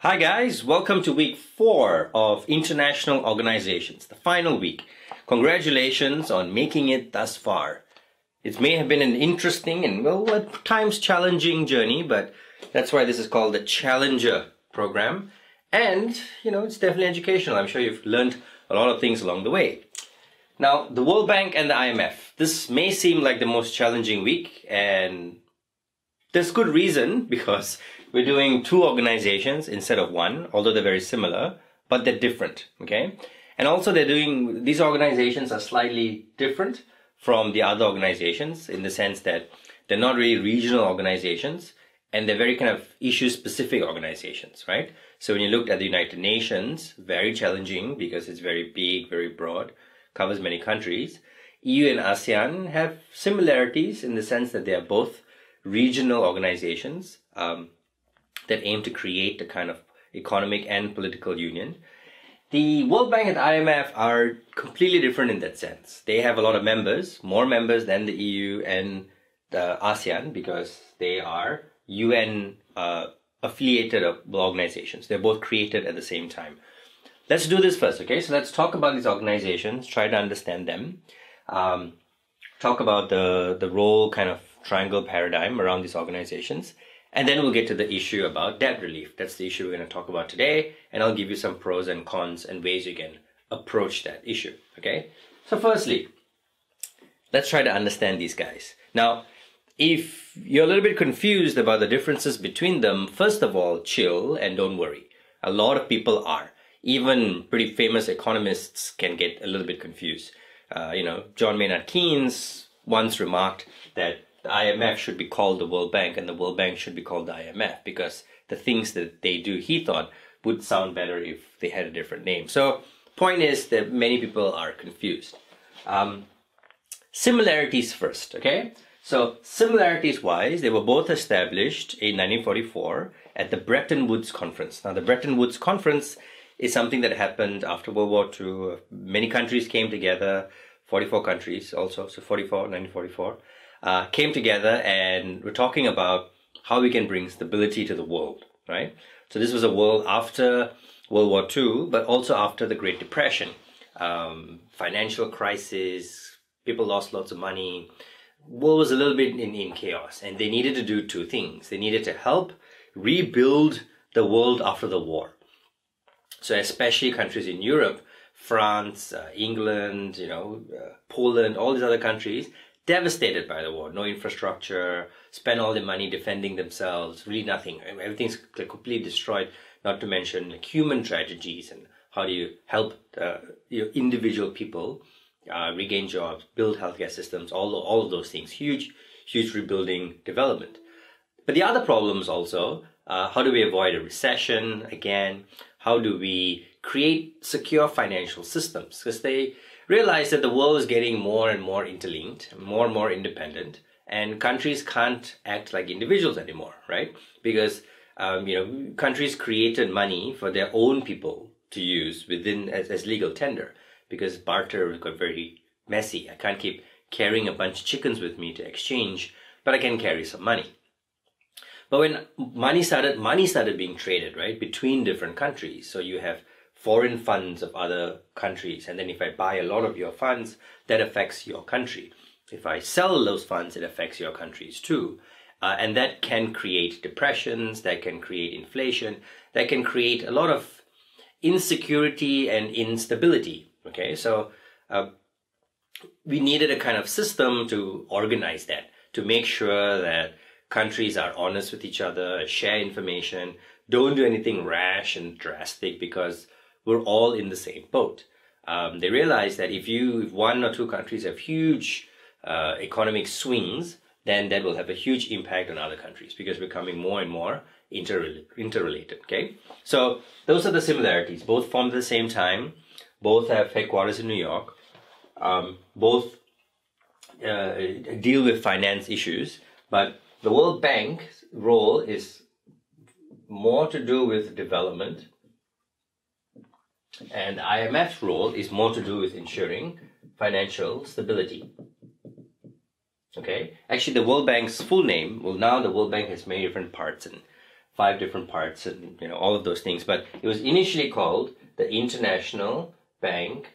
Hi guys, welcome to week 4 of International Organizations, the final week. Congratulations on making it thus far. It may have been an interesting and, well, at times challenging journey, but that's why this is called the Challenger program. And, it's definitely educational. I'm sure you've learned a lot of things along the way. Now, the World Bank and the IMF. This may seem like the most challenging week, and there's good reason because we're doing two organizations instead of one, although they're very similar, but they're different, okay? And also these organizations are slightly different from the other organizations in the sense that they're not really regional organizations and they're very kind of issue-specific organizations, right? So when you look at the United Nations, very challenging because it's very big, very broad, covers many countries. EU and ASEAN have similarities in the sense that they are both regional organizations that aim to create a kind of economic and political union. The World Bank and IMF are completely different in that sense. They have a lot of members, more members than the EU and the ASEAN because they are UN affiliated organizations. They're both created at the same time. Let's do this first, okay? So let's talk about these organizations, try to understand them, talk about the role kind of triangle paradigm around these organizations, and then we'll get to the issue about debt relief. That's the issue we're going to talk about today, and I'll give you some pros and cons and ways you can approach that issue, okay? So firstly, let's try to understand these guys. Now, if you're a little bit confused about the differences between them, first of all, chill and don't worry. A lot of people are. Even pretty famous economists can get a little bit confused. John Maynard Keynes once remarked that the IMF should be called the World Bank and the World Bank should be called the IMF because the things that they do, he thought, would sound better if they had a different name. So point is that many people are confused. Similarities first, okay? So similarities wise, they were both established in 1944 at the Bretton Woods Conference. Now the Bretton Woods Conference is something that happened after World War II. Many countries came together, 44 countries also, so 1944. Came together and we're talking about how we can bring stability to the world, right? So this was a world after World War II, but also after the Great Depression. Financial crisis, people lost lots of money. World was a little bit in chaos and they needed to do two things. They needed to help rebuild the world after the war. So especially countries in Europe, France, England, Poland, all these other countries, devastated by the war, no infrastructure, spend all their money defending themselves, really nothing. Everything's completely destroyed, not to mention human tragedies and how do you help individual people regain jobs, build healthcare systems, all of those things. Huge rebuilding development. But the other problems also, how do we avoid a recession again? How do we create secure financial systems? Because they realize that the world is getting more and more interlinked, more and more independent, and countries can't act like individuals anymore, right? Because countries created money for their own people to use within as legal tender, because barter got very messy. I can't keep carrying a bunch of chickens with me to exchange, but I can carry some money. But when money started being traded, right, between different countries, so you have foreign funds of other countries, and then if I buy a lot of your funds, that affects your country. If I sell those funds, it affects your countries too. And that can create depressions, that can create inflation, that can create a lot of insecurity and instability, okay? So we needed a kind of system to organize that, to make sure that countries are honest with each other, share information, don't do anything rash and drastic because we're all in the same boat. They realize that if one or two countries have huge economic swings, then that will have a huge impact on other countries because we're becoming more and more interrelated, okay? So those are the similarities. Both formed at the same time. Both have headquarters in New York. Both deal with finance issues, but the World Bank's role is more to do with development, and IMF's role is more to do with ensuring financial stability. Okay, actually the World Bank's full name, the World Bank has many different parts, and 5 different parts and, you know, all of those things. But it was initially called the International Bank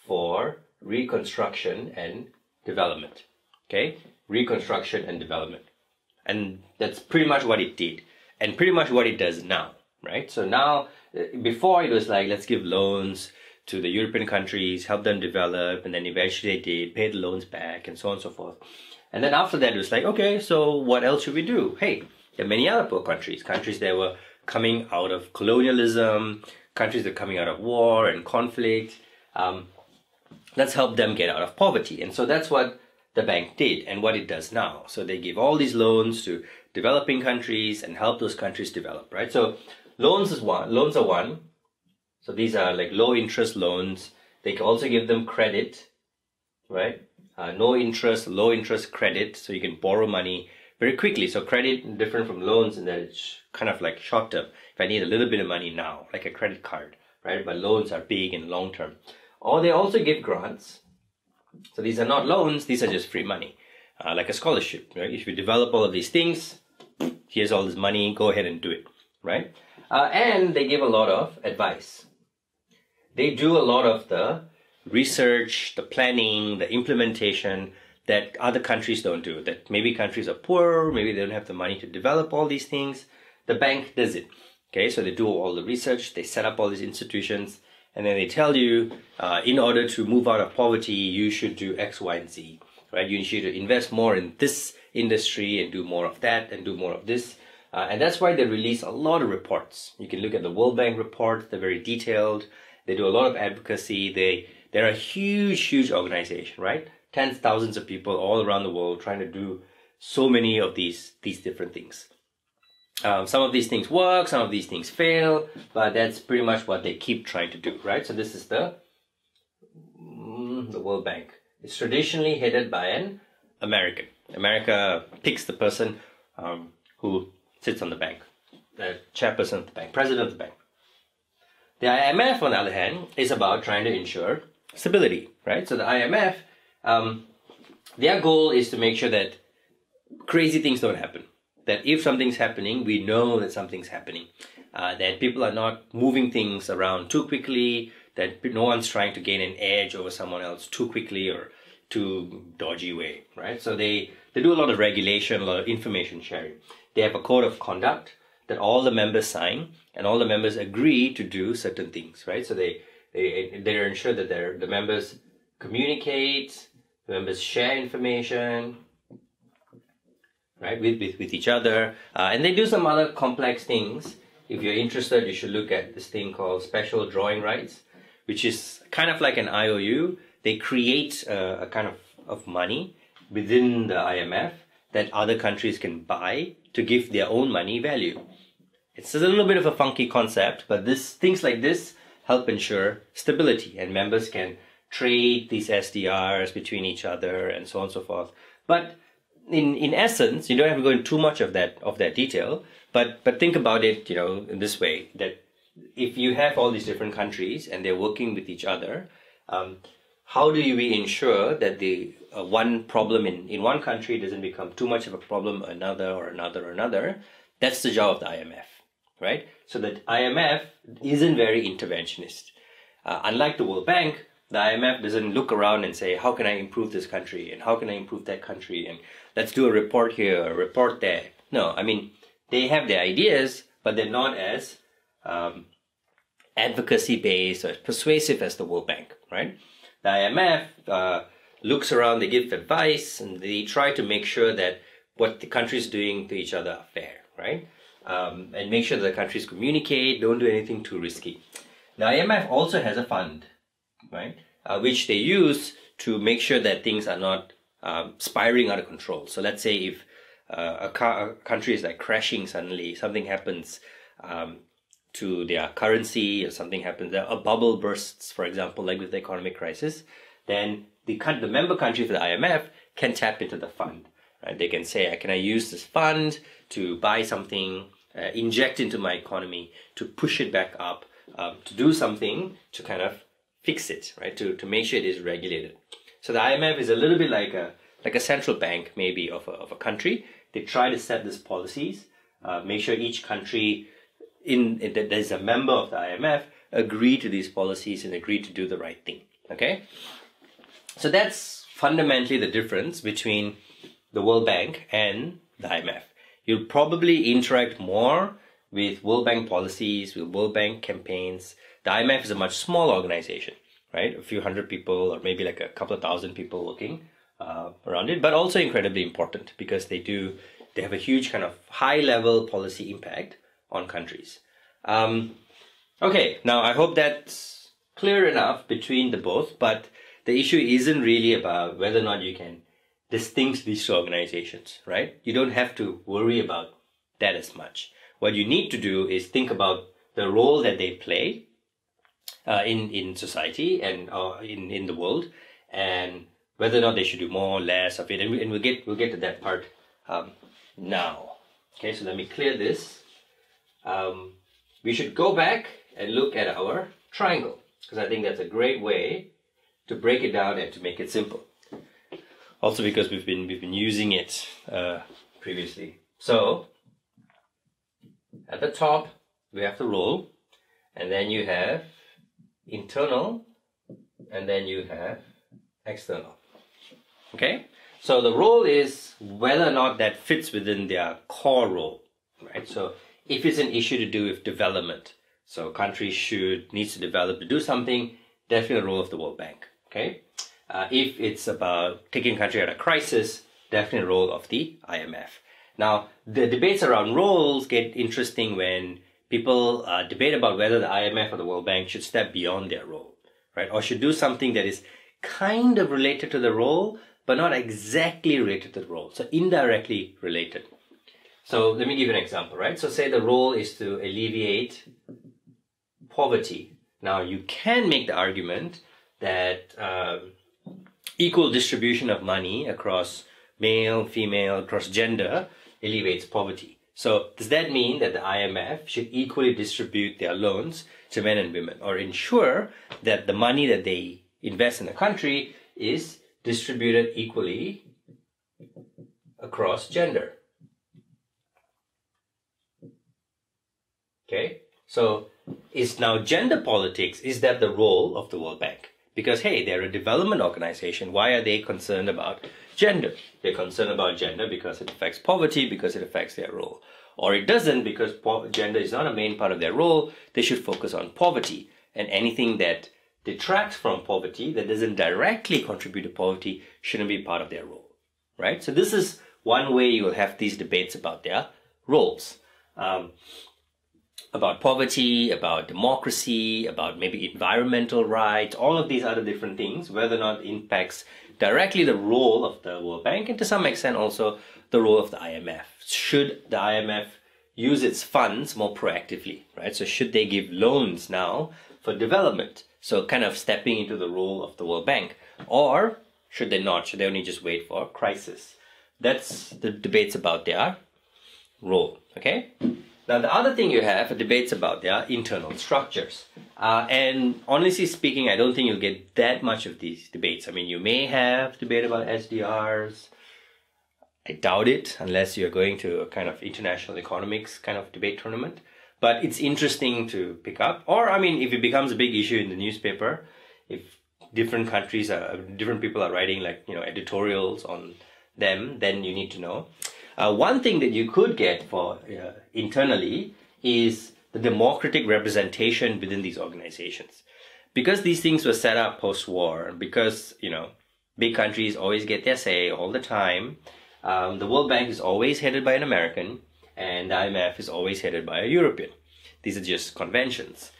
for Reconstruction and Development. Okay? Reconstruction and Development. And that's pretty much what it did. And pretty much what it does now, right? So now, before it was like, let's give loans to the European countries, help them develop, and then eventually they did, pay the loans back, and so on and so forth. And then after that, it was like, okay, so what else should we do? Hey, there are many other poor countries that were coming out of colonialism, countries that are coming out of war and conflict. Let's help them get out of poverty. And so that's what the bank did and what it does now. So they give all these loans to developing countries and help those countries develop, right? So loans are one. So these are like low interest loans. They can also give them credit, right? No interest, low interest credit. So you can borrow money very quickly. So credit different from loans in that it's kind of like short term. If I need a little bit of money now, like a credit card, right? But loans are big and long term. Or they also give grants. So these are not loans, these are just free money, like a scholarship, right? If you develop all of these things, here's all this money, go ahead and do it, right? And they give a lot of advice. They do a lot of the research, the planning, the implementation that other countries don't do, that maybe countries are poor, maybe they don't have the money to develop all these things. The bank does it, okay? So they do all the research, they set up all these institutions, and then they tell you, in order to move out of poverty, you should do X, Y, and Z, right? You should invest more in this industry and do more of that and do more of this. And that's why they release a lot of reports. You can look at the World Bank report, they're very detailed. They do a lot of advocacy. They're a huge, huge organization, right? Tens, thousands of people all around the world trying to do so many of these different things. Some of these things work, some of these things fail, but that's pretty much what they keep trying to do, right? So this is the World Bank. It's traditionally headed by an American. America picks the person who sits on the bank, the chairperson of the bank, president of the bank. The IMF, on the other hand, is about trying to ensure stability, right? So the IMF, their goal is to make sure that crazy things don't happen. That if something's happening, we know that something's happening. That people are not moving things around too quickly, that no one's trying to gain an edge over someone else too quickly or too dodgy way, right? So they do a lot of regulation, a lot of information sharing. They have a code of conduct that all the members sign, and all the members agree to do certain things, right? So they ensure that the members communicate, the members share information, right, with each other, and they do some other complex things. If you're interested, you should look at this thing called special drawing rights, which is kind of like an IOU. They create a kind of money within the IMF that other countries can buy to give their own money value. It's a little bit of a funky concept, but things like this help ensure stability, and members can trade these SDRs between each other and so on and so forth. But in essence, you don't have to go into too much of that detail, but think about it, in this way, that if you have all these different countries and they're working with each other, how do we ensure that the one problem in one country doesn't become too much of a problem another? That's the job of the IMF, right? So that IMF isn't very interventionist. Unlike the World Bank, the IMF doesn't look around and say, how can I improve this country and how can I improve that country and let's do a report here, a report there. No, I mean, they have their ideas, but they're not as advocacy-based or as persuasive as the World Bank, right? The IMF looks around, they give advice, and they try to make sure that what the countries doing to each other are fair, right? And make sure that the countries communicate, don't do anything too risky. The IMF also has a fund, right? Which they use to make sure that things are not spiraling out of control. So let's say if a country is like crashing suddenly, something happens to their currency or something happens, a bubble bursts, for example, like with the economic crisis, then the member country for the IMF can tap into the fund. Right? They can say, can I use this fund to buy something, inject into my economy, to push it back up, to do something to kind of fix it, right? To make sure it is regulated. So the IMF is a little bit like a central bank maybe of a country. They try to set these policies make sure each country that is a member of the IMF agree to these policies and agree to do the right thing. Okay, so that's fundamentally the difference between the World Bank and the IMF. You'll probably interact more with World Bank policies, with World Bank campaigns. The IMF is a much smaller organization, right? A few hundred people, or maybe like a couple of thousand people working around it, but also incredibly important because they have a huge kind of high level policy impact on countries. Okay, now I hope that's clear enough between the both, but the issue isn't really about whether or not you can distinguish these two organizations, right? You don't have to worry about that as much. What you need to do is think about the role that they play in society and in the world, and whether or not they should do more or less of it. And we'll get to that part now. Okay, so let me clear this. We should go back and look at our triangle, because I think that's a great way to break it down and to make it simple. Also because we've been using it previously. So at the top we have the role, and then you have internal, and then you have external. Okay, so the role is whether or not that fits within their core role, right? So if it's an issue to do with development, so countries needs to develop to do something, definitely the role of the World Bank. Okay, if it's about taking a country out of crisis, definitely the role of the IMF. Now, the debates around roles get interesting when people debate about whether the IMF or the World Bank should step beyond their role, right? Or should do something that is kind of related to the role, but not exactly related to the role, so indirectly related. So let me give you an example, right? So say the role is to alleviate poverty. Now, you can make the argument that equal distribution of money across male, female, across gender alleviates poverty. So does that mean that the IMF should equally distribute their loans to men and women, or ensure that the money that they invest in a country is distributed equally across gender? Okay, so is now gender politics, is that the role of the World Bank? Because, hey, they're a development organization. Why are they concerned about gender? They're concerned about gender because it affects poverty, because it affects their role. Or it doesn't, because gender is not a main part of their role. They should focus on poverty. And anything that detracts from poverty, that doesn't directly contribute to poverty, shouldn't be part of their role, right? So this is one way you will have these debates about their roles. About poverty, about democracy, about maybe environmental rights, all of these other different things, whether or not it impacts directly the role of the World Bank, and to some extent also the role of the IMF. Should the IMF use its funds more proactively, right? So should they give loans now for development? So kind of stepping into the role of the World Bank. Or should they not? Should they only just wait for a crisis? That's the debates about their role, okay? Now, the other thing you have are debates about their internal structures. And honestly speaking, I don't think you'll get that much of these debates. I mean, you may have debate about SDRs. I doubt it, unless you're going to a kind of international economics kind of debate tournament. But it's interesting to pick up. Or, I mean, if it becomes a big issue in the newspaper, if different countries, different people are writing editorials on them, then you need to know. One thing that you could get for internally is the democratic representation within these organizations. Because these things were set up post-war, because, big countries always get their say all the time, the World Bank is always headed by an American, and the IMF is always headed by a European. These are just conventions.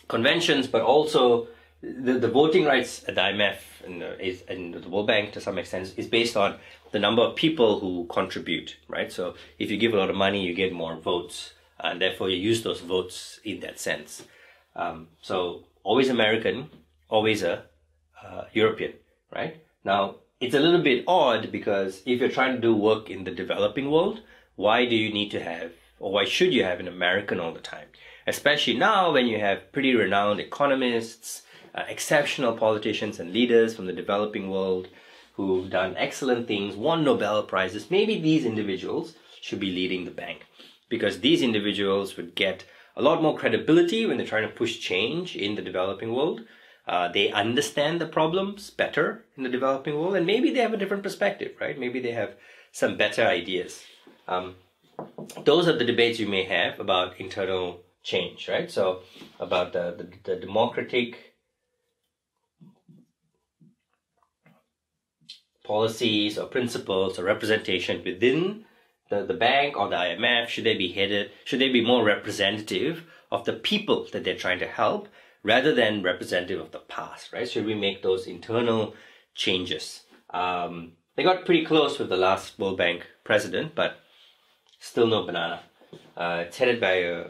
Conventions, but also the voting rights at the IMF and the World Bank to some extent is based on the number of people who contribute, right? So if you give a lot of money, you get more votes, and therefore you use those votes in that sense. So always American, always a European, right? Now, it's a little bit odd because if you're trying to do work in the developing world, why do you need to have, or why should you have an American all the time? Especially now when you have pretty renowned economists, exceptional politicians and leaders from the developing world who've done excellent things, won Nobel Prizes. Maybe these individuals should be leading the bank, because these individuals would get a lot more credibility when they're trying to push change in the developing world. They understand the problems better in the developing world, and maybe they have a different perspective, right? Maybe they have some better ideas. Those are the debates you may have about internal change, right? So about the democratic policies or principles or representation within the bank or the IMF. Should they be more representative of the people that they're trying to help rather than representative of the past, right? Should we make those internal changes? They got pretty close with the last World Bank president, but still no banana. It's headed by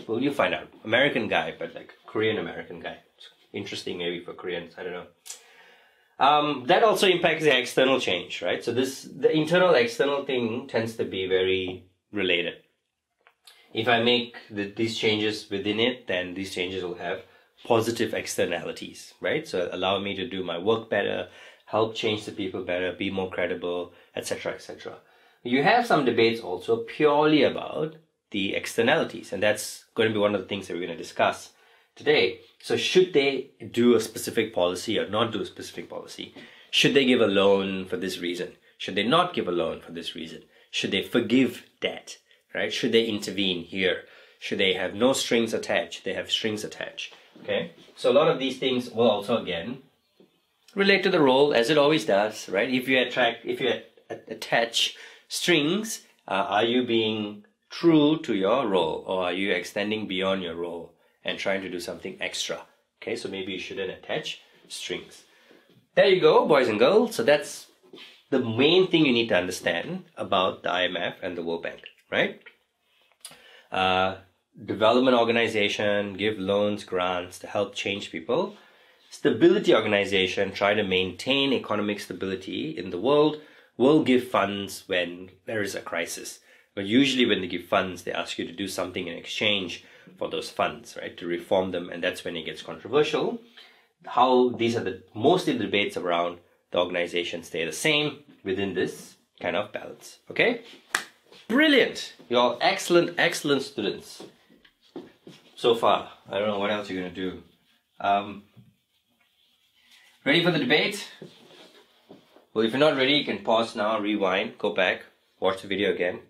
well, you find out. American guy, but like Korean American guy. It's interesting maybe for Koreans, I don't know. That also impacts the external change, right? So the internal external thing tends to be very related. If I make these changes within it, then these changes will have positive externalities, right? So allow me to do my work better, help change the people better, be more credible, etc., etc. You have some debates also purely about the externalities, and that's going to be one of the things that we're going to discuss today. So should they do a specific policy or not do a specific policy? Should they give a loan for this reason? Should they not give a loan for this reason? Should they forgive debt, right? Should they intervene here? Should they have no strings attached? They have strings attached, okay? So a lot of these things will also, again, relate to the role, as it always does, right? If you attach strings, are you being true to your role, or are you extending beyond your role and trying to do something extra? Okay, so maybe you shouldn't attach strings. There you go, boys and girls. So that's the main thing you need to understand about the IMF and the World Bank, right? Development organization, give loans, grants to help change people. Stability organization, try to maintain economic stability in the world, will give funds when there is a crisis. But usually when they give funds, they ask you to do something in exchange for those funds, right? To reform them, and that's when it gets controversial. How these are mostly the debates around the organization stay the same within this kind of balance, okay? Brilliant! You're all excellent, excellent students. So far, I don't know what else you're going to do. Ready for the debate? Well, if you're not ready, you can pause now, rewind, go back, watch the video again.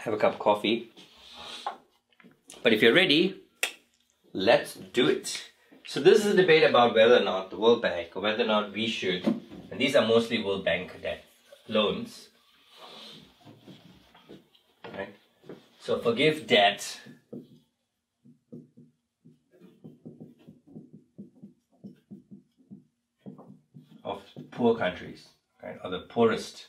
Have a cup of coffee. But if you're ready, let's do it. So this is a debate about whether or not the World Bank, or whether or not we should, and these are mostly World Bank debt loans, right? So forgive debt of poor countries, right, or the poorest.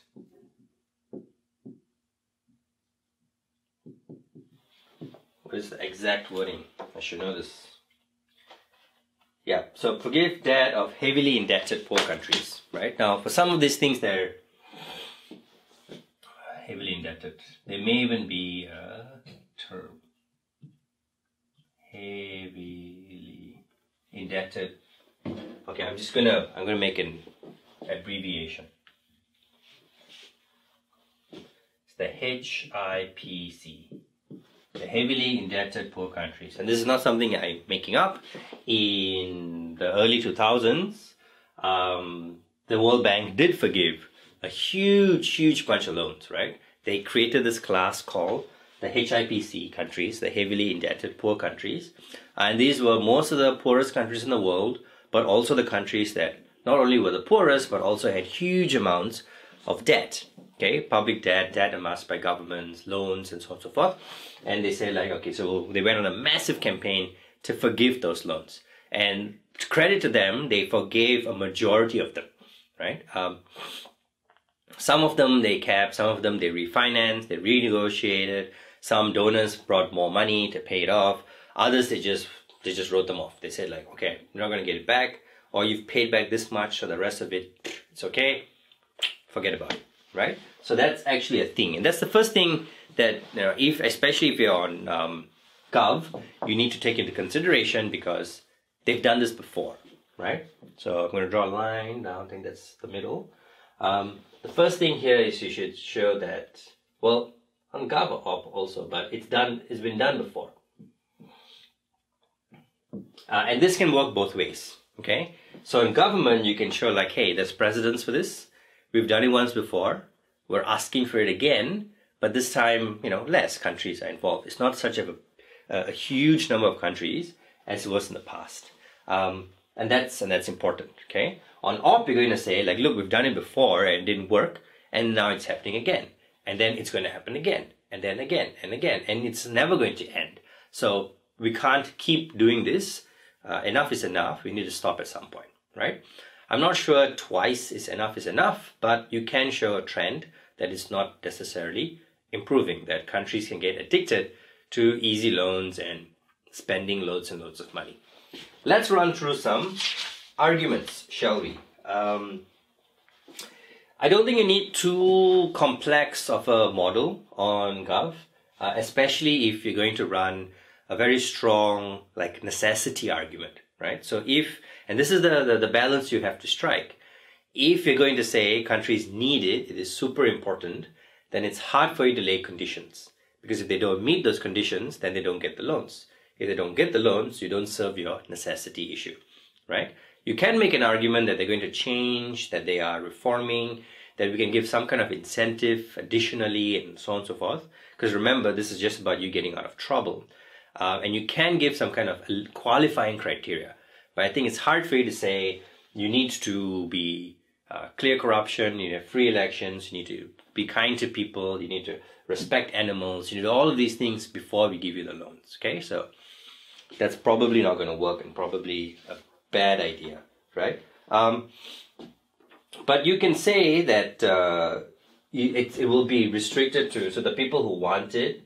What is the exact wording? I should know this. Yeah, so forgive debt of heavily indebted poor countries, right? Now, for some of these things, they're heavily indebted. They may even be a term. Heavily indebted. Okay, I'm gonna make an abbreviation. It's the HIPC. The heavily indebted poor countries. And this is not something I'm making up. In the early 2000s, the World Bank did forgive a huge bunch of loans, right? They created this class called the HIPC countries, the heavily indebted poor countries. And these were most of the poorest countries in the world, but also the countries that not only were the poorest, but also had huge amounts of debt. Okay, public debt, debt amassed by governments, loans, and so on and so forth. And they say like, okay, so they went on a massive campaign to forgive those loans. And to credit to them, they forgave a majority of them, right? Some of them they kept, some of them they refinanced, they renegotiated. Some donors brought more money to pay it off. Others, they just wrote them off. They said like, okay, you're not going to get it back, or you've paid back this much, so the rest of it, it's okay, forget about it, right? So that's actually a thing, and that's the first thing that, you know, especially if you're on Gov, you need to take into consideration, because they've done this before, right? So I'm going to draw a line down. I think that's the middle. The first thing here is you should show that, well, on Gov op also, but it's been done before. And this can work both ways, okay? So in government, you can show like, hey, there's precedence for this. We've done it once before. We're asking for it again, but this time, less countries are involved. It's not such a huge number of countries as it was in the past. And that's important, okay? On op, you're going to say, like, look, we've done it before and it didn't work, and now it's happening again. And then it's going to happen again, and then again, and again, and it's never going to end. So we can't keep doing this. Enough is enough. We need to stop at some point, right? I'm not sure twice is enough, but you can show a trend that is not necessarily improving, that countries can get addicted to easy loans and spending loads and loads of money. Let's run through some arguments, shall we? I don't think you need too complex of a model on Gov, especially if you're going to run a very strong necessity argument, right? So and this is the balance you have to strike. If you're going to say countries need it, it is super important, then it's hard for you to lay conditions. Because if they don't meet those conditions, then they don't get the loans. If they don't get the loans, you don't serve your necessity issue, right? You can make an argument that they're going to change, that they are reforming, that we can give some kind of incentive additionally, and so on and so forth. Because remember, this is just about you getting out of trouble. And you can give some kind of qualifying criteria. But I think it's hard for you to say you need to be clear corruption, you need to have free elections, you need to be kind to people, you need to respect animals, you need all of these things before we give you the loans, okay? So that's probably not going to work and probably a bad idea, right? But you can say that it will be restricted to, so the people who want it,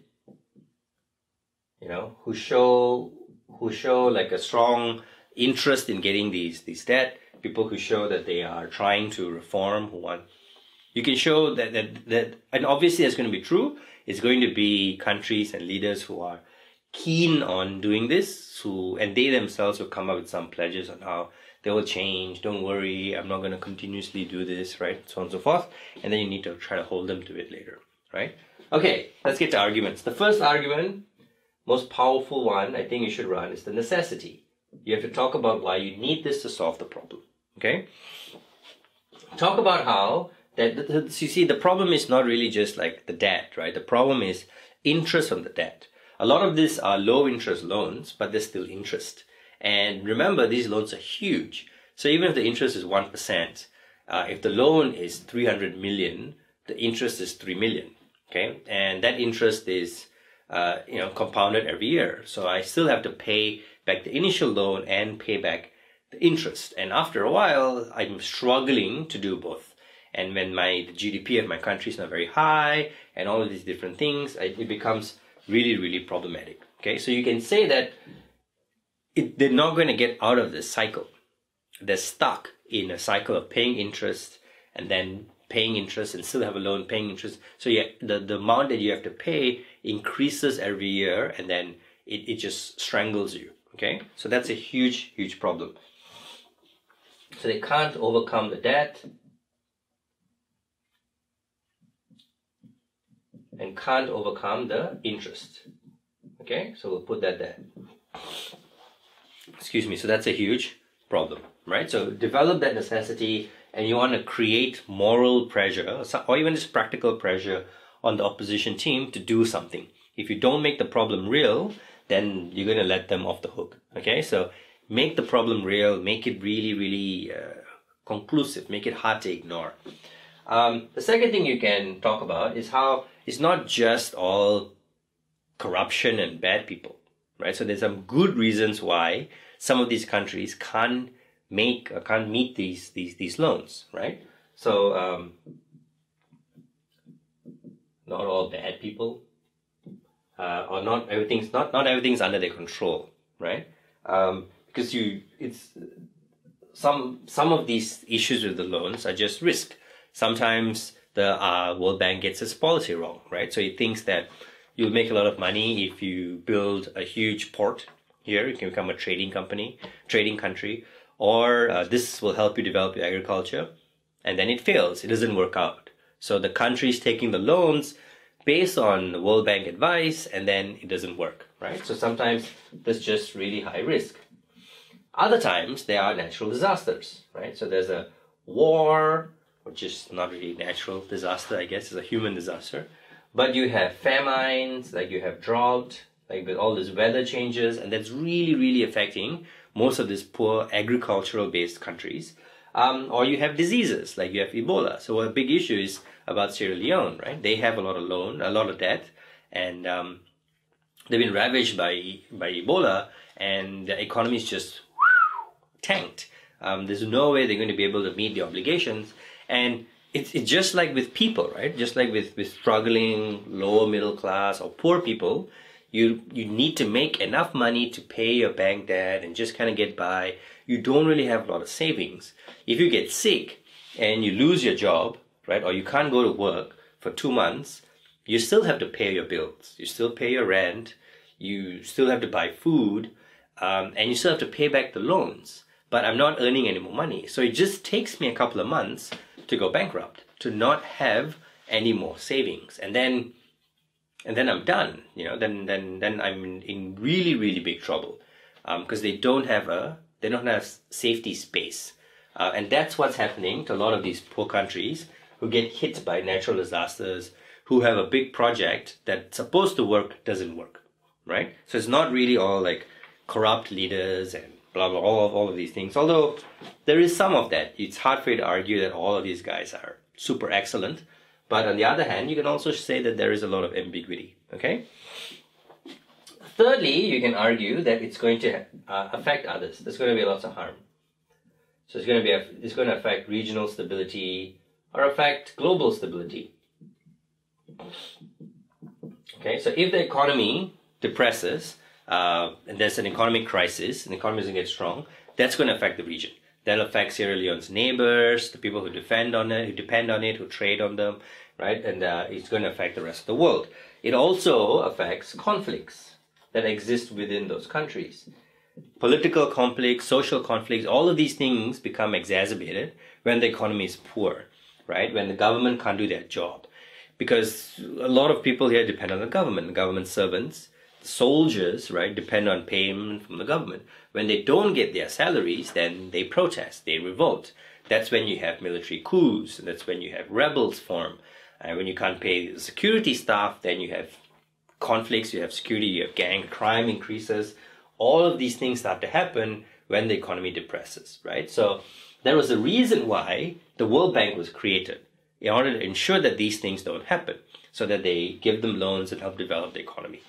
who show like a strong interest in getting these debt, people who show that they are trying to reform, you can show that, and obviously that's going to be true. It's going to be countries and leaders who are keen on doing this, and they themselves will come up with some pledges on how they will change. Don't worry, I'm not going to continuously do this, right? So on and so forth. And then you need to try to hold them to it later, right? Okay, let's get to arguments. The first argument, most powerful one I think you should run, is the necessity. You have to talk about why you need this to solve the problem, okay? Talk about how you see, the problem is not really just like the debt, right? The problem is interest on the debt. A lot of these are low interest loans, but there's still interest. And remember, these loans are huge. So even if the interest is 1%, if the loan is 300 million, the interest is 3 million, okay? And that interest is, compounded every year. So I still have to pay back the initial loan and pay back the interest. And after a while, I'm struggling to do both. And when the GDP of my country is not very high and all of these different things, it becomes really, really problematic. Okay, so you can say that they're not going to get out of this cycle. They're stuck in a cycle of paying interest and then paying interest and still have a loan, paying interest. So yeah, the amount that you have to pay increases every year, and then it just strangles you. Okay, so that's a huge, huge problem. So they can't overcome the debt and can't overcome the interest. Okay, so we'll put that there. Excuse me, so that's a huge problem, right? So develop that necessity, and you want to create moral pressure or even just practical pressure on the opposition team to do something. If you don't make the problem real, then you're going to let them off the hook. Okay, so make the problem real, make it really, really conclusive, make it hard to ignore. The second thing you can talk about is how it's not just all corruption and bad people, right? So there's some good reasons why some of these countries can't meet these loans, right? So not all bad people, or not everything's under their control, right? Because some of these issues with the loans are just risk. Sometimes the World Bank gets its policy wrong, right? So it thinks that you'll make a lot of money if you build a huge port here. You can become a trading country, or this will help you develop your agriculture. and then it fails. It doesn't work out. So the country is taking the loans based on the World Bank advice, and then it doesn't work, right? So sometimes there's just really high risk. Other times there are natural disasters, right? So there's a war, which is not really natural disaster, I guess, it's a human disaster. But you have famines, like you have drought, like with all these weather changes, and that's really, really affecting most of these poor agricultural based countries. Or you have diseases, like you have Ebola. So a big issue is about Sierra Leone, right? They have a lot of debt, and they've been ravaged by Ebola, and the economy is just tanked. There's no way they're going to be able to meet the obligations. And it's just like with people, right? Just like with struggling lower middle class or poor people, you need to make enough money to pay your bank debt and just kind of get by. You don't really have a lot of savings. If you get sick and you lose your job, right, or you can't go to work for 2 months, you still have to pay your bills. You still pay your rent. You still have to buy food, and you still have to pay back the loans. But I'm not earning any more money. So it just takes me a couple of months to go bankrupt, to not have any more savings. And then I'm done, you know, then I'm in really, really big trouble, because they don't have safety space. And that's what's happening to a lot of these poor countries who get hit by natural disasters, who have a big project that's supposed to work, doesn't work, right? So it's not really all like corrupt leaders and blah, blah, all of these things. Although there is some of that. It's hard for you to argue that all of these guys are super excellent. But on the other hand, you can also say that there is a lot of ambiguity, okay? Thirdly, you can argue that it's going to affect others. There's going to be lots of harm. So it's going to affect regional stability or affect global stability. Okay, so if the economy depresses, and there's an economic crisis, and the economy doesn't get strong, that's going to affect the region. That'll affect Sierra Leone's neighbors, the people who depend on it, who trade on them, right? And it's going to affect the rest of the world. It also affects conflicts that exist within those countries. Political conflicts, social conflicts, all of these things become exacerbated when the economy is poor, right? When the government can't do their job. Because a lot of people here depend on the government servants, soldiers, right, depend on payment from the government. When they don't get their salaries, then they protest, they revolt. That's when you have military coups, and that's when you have rebels form. And when you can't pay the security staff, then you have conflicts, you have security, you have gang crime increases. All of these things start to happen when the economy depresses, right? So there was a reason why the World Bank was created, in order to ensure that these things don't happen, so that they give them loans and help develop the economy.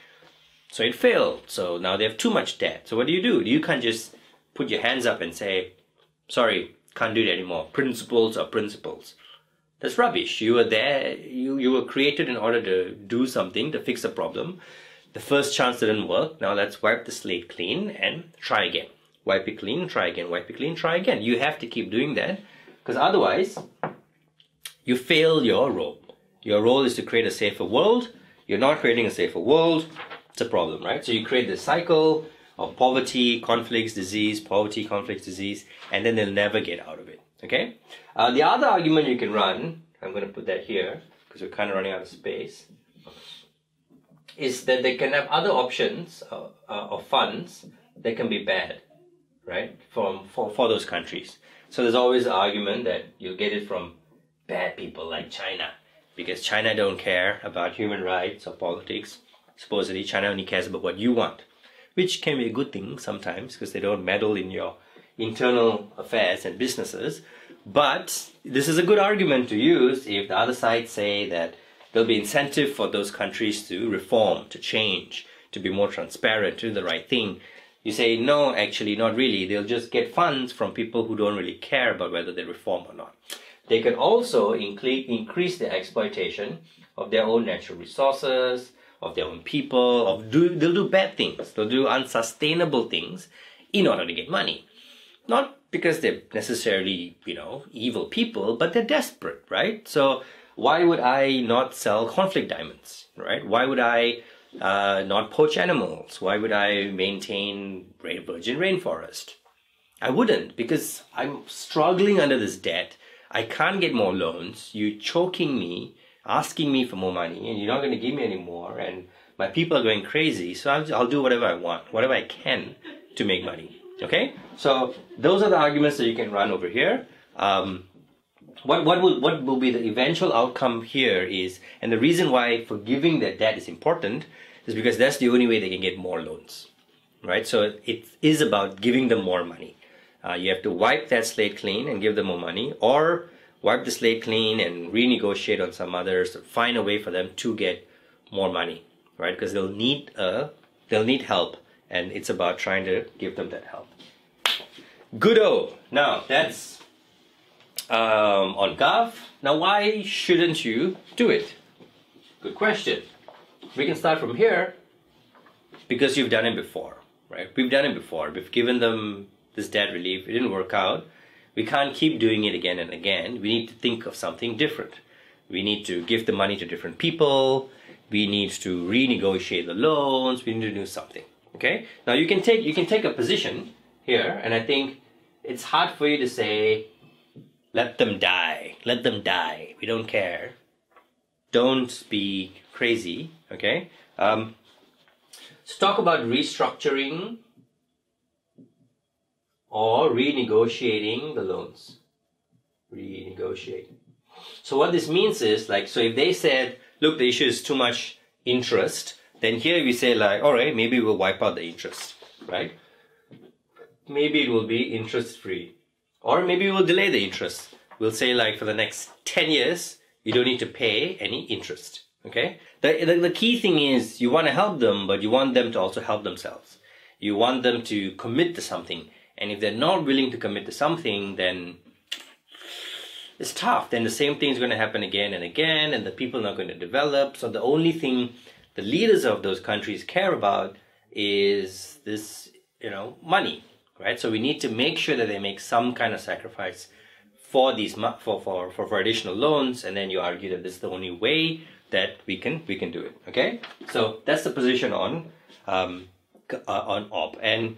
So it failed. So now they have too much debt. So what do? You can't just put your hands up and say, sorry, can't do it anymore. Principles are principles. That's rubbish. You were there, you were created in order to do something, to fix a problem. The first chance didn't work. Now let's wipe the slate clean and try again. Wipe it clean, try again. Wipe it clean, try again. You have to keep doing that, because otherwise you fail your role. Your role is to create a safer world. You're not creating a safer world. It's a problem, right? So you create this cycle of poverty, conflicts, disease, poverty, conflicts, disease, and then they'll never get out of it, okay? The other argument you can run, I'm going to put that here, because we're kind of running out of space, is that they can have other options of funds that can be bad, right, for those countries. So there's always an argument that you'll get it from bad people like China, because China don't care about human rights or politics. Supposedly, China only cares about what you want, which can be a good thing sometimes, because they don't meddle in your internal affairs and businesses. But this is a good argument to use if the other side say that there'll be incentive for those countries to reform, to change, to be more transparent, to do the right thing. You say, no, actually, not really. They'll just get funds from people who don't really care about whether they reform or not. They can also increase the exploitation of their own natural resources, of their own people, they'll do bad things. They'll do unsustainable things in order to get money. Not because they're necessarily, evil people, but they're desperate, right? So why would I not sell conflict diamonds, right? Why would I not poach animals? Why would I maintain virgin rainforest? I wouldn't, because I'm struggling under this debt. I can't get more loans. You're choking me, asking me for more money, and you're not going to give me any more. And my people are going crazy, so I'll do whatever I want, whatever I can to make money. Okay? So those are the arguments that you can run over here. What will be the eventual outcome here is, and the reason why forgiving that debt is important is because that's the only way they can get more loans, right? So it is about giving them more money. You have to wipe that slate clean and give them more money, or wipe the slate clean and renegotiate on some others, find a way for them to get more money, right? Because they'll need help, and it's about trying to give them that help. Good-o. Now that's on GOV. Now why shouldn't you do it? Good question. We can start from here because you've done it before, right? We've done it before. We've given them this debt relief. It didn't work out. We can't keep doing it again and again. We need to think of something different. We need to give the money to different people. We need to renegotiate the loans. We need to do something. Okay? Now you can take a position here, and I think it's hard for you to say, let them die. Let them die. We don't care. Don't be crazy. Okay? Let's talk about restructuring or renegotiating the loans. Renegotiate. So what this means is, like, so if they said, look, the issue is too much interest, then here we say, like, all right, maybe we'll wipe out the interest, right? Maybe it will be interest free. Or maybe we'll delay the interest. We'll say, like, for the next 10 years, you don't need to pay any interest, okay? The key thing is you want to help them, but you want them to also help themselves. You want them to commit to something. And if they're not willing to commit to something, then it's tough. Then the same thing is going to happen again and again, and the people are not going to develop. So the only thing the leaders of those countries care about is this, money, right? So we need to make sure that they make some kind of sacrifice for these for additional loans, and then you argue that this is the only way that we can do it. Okay, so that's the position on OP. And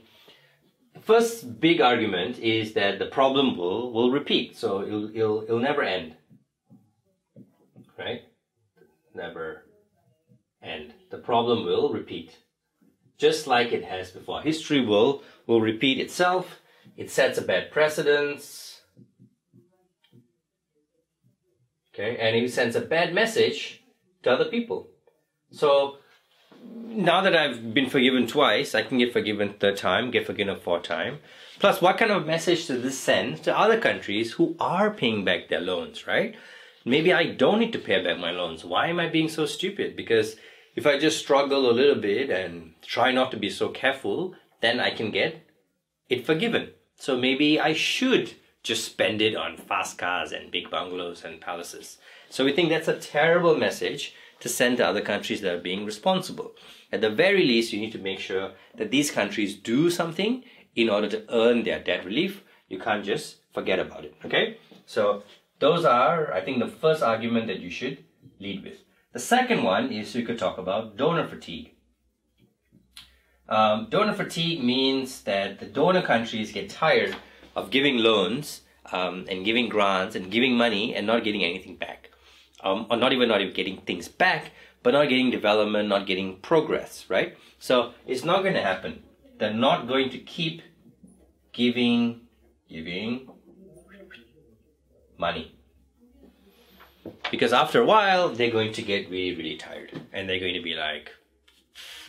first big argument is that the problem will repeat, so it'll never end, right? Never end. The problem will repeat, just like it has before. History will repeat itself. It sets a bad precedence. Okay, and it sends a bad message to other people. So now that I've been forgiven twice, I can get forgiven third time, get forgiven a fourth time. Plus, what kind of message does this send to other countries who are paying back their loans, right? Maybe I don't need to pay back my loans. Why am I being so stupid? Because if I just struggle a little bit and try not to be so careful, then I can get it forgiven. So maybe I should just spend it on fast cars and big bungalows and palaces. So we think that's a terrible message to send to other countries that are being responsible. At the very least, you need to make sure that these countries do something in order to earn their debt relief. You can't just forget about it, okay? So those are, I think, the first argument that you should lead with. The second one is we could talk about donor fatigue. Donor fatigue means that the donor countries get tired of giving loans and giving grants and giving money and not getting anything back. Or not even getting things back, but not getting development, not getting progress, right? So it's not going to happen. They're not going to keep giving money. Because after a while, they're going to get really, really tired. And they're going to be like,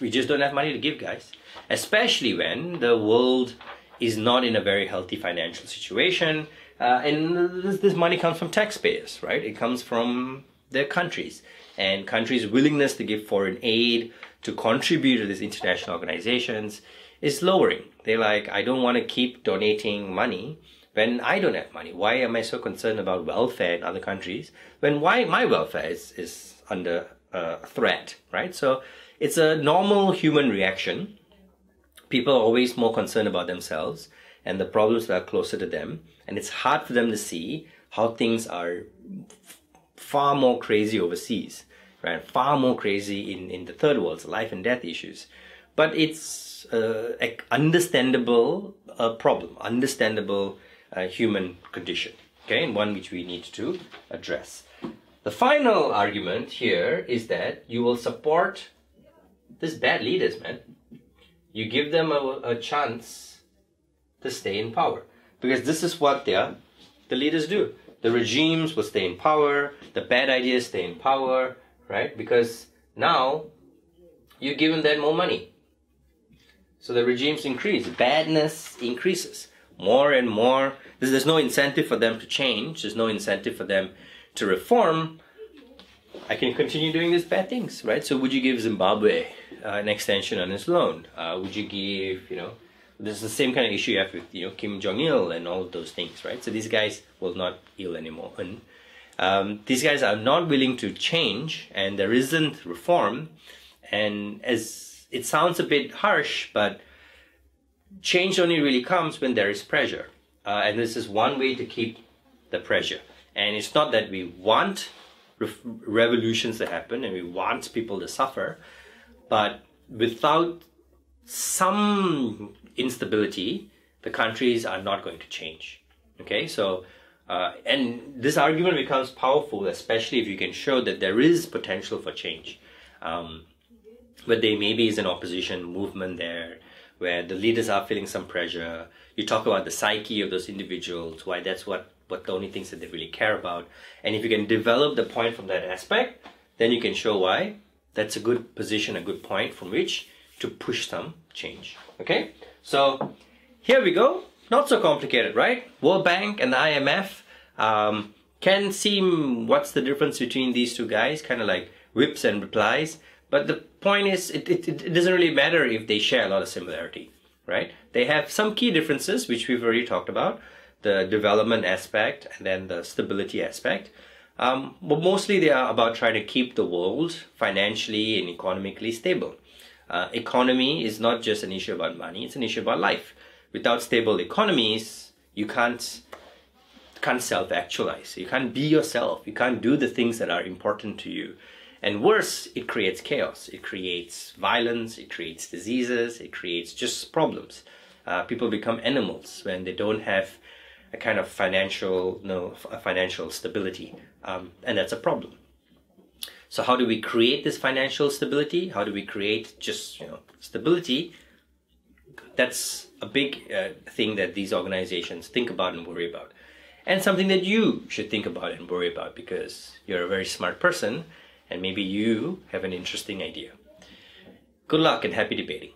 we just don't have money to give, guys. Especially when the world is not in a very healthy financial situation. And this money comes from taxpayers, right? It comes from their countries. And countries' willingness to give foreign aid, to contribute to these international organizations is lowering. They're like, I don't want to keep donating money when I don't have money. Why am I so concerned about welfare in other countries when my welfare is under threat, right? So it's a normal human reaction. People are always more concerned about themselves and the problems that are closer to them. And it's hard for them to see how things are far more crazy overseas, right? Far more crazy in the third world, life and death issues. But it's understandable problem, understandable human condition. okay, and one which we need to address. The final argument here is that you will support these bad leaders, man. You give them a chance to stay in power, because this is what the leaders do. The regimes will stay in power, the bad ideas stay in power, right? Because now you're giving them more money. So the regimes increase, badness increases more and more. There's no incentive for them to change, there's no incentive for them to reform. I can continue doing these bad things, right? So would you give Zimbabwe an extension on its loan? Would you give, this is the same kind of issue you have with, Kim Jong-il and all of those things, right? So these guys will not ill anymore. And these guys are not willing to change, and there isn't reform. And as it sounds a bit harsh, but change only really comes when there is pressure. And this is one way to keep the pressure. And it's not that we want revolutions to happen and we want people to suffer, but without some instability, the countries are not going to change. Okay, so and this argument becomes powerful, especially if you can show that there is potential for change. But there maybe is an opposition movement there, where the leaders are feeling some pressure. You talk about the psyche of those individuals, why that's what the only things that they really care about. And if you can develop the point from that aspect, then you can show why that's a good position, a good point from which to push some change. Okay, so here we go. Not so complicated, right? World Bank and the IMF can seem, what's the difference between these two guys? Kind of like whips and replies. But the point is, it doesn't really matter if they share a lot of similarity, right? They have some key differences, which we've already talked about, the development aspect and then the stability aspect. But mostly they are about trying to keep the world financially and economically stable. Economy is not just an issue about money, it's an issue about life. Without stable economies, you can't self-actualize. You can't be yourself. You can't do the things that are important to you. And worse, it creates chaos. It creates violence. It creates diseases. It creates just problems. People become animals when they don't have a kind of financial stability, and that's a problem. So how do we create this financial stability? How do we create just stability? That's a big thing that these organizations think about and worry about, and something that you should think about and worry about, because you're a very smart person and maybe you have an interesting idea. Good luck and happy debating.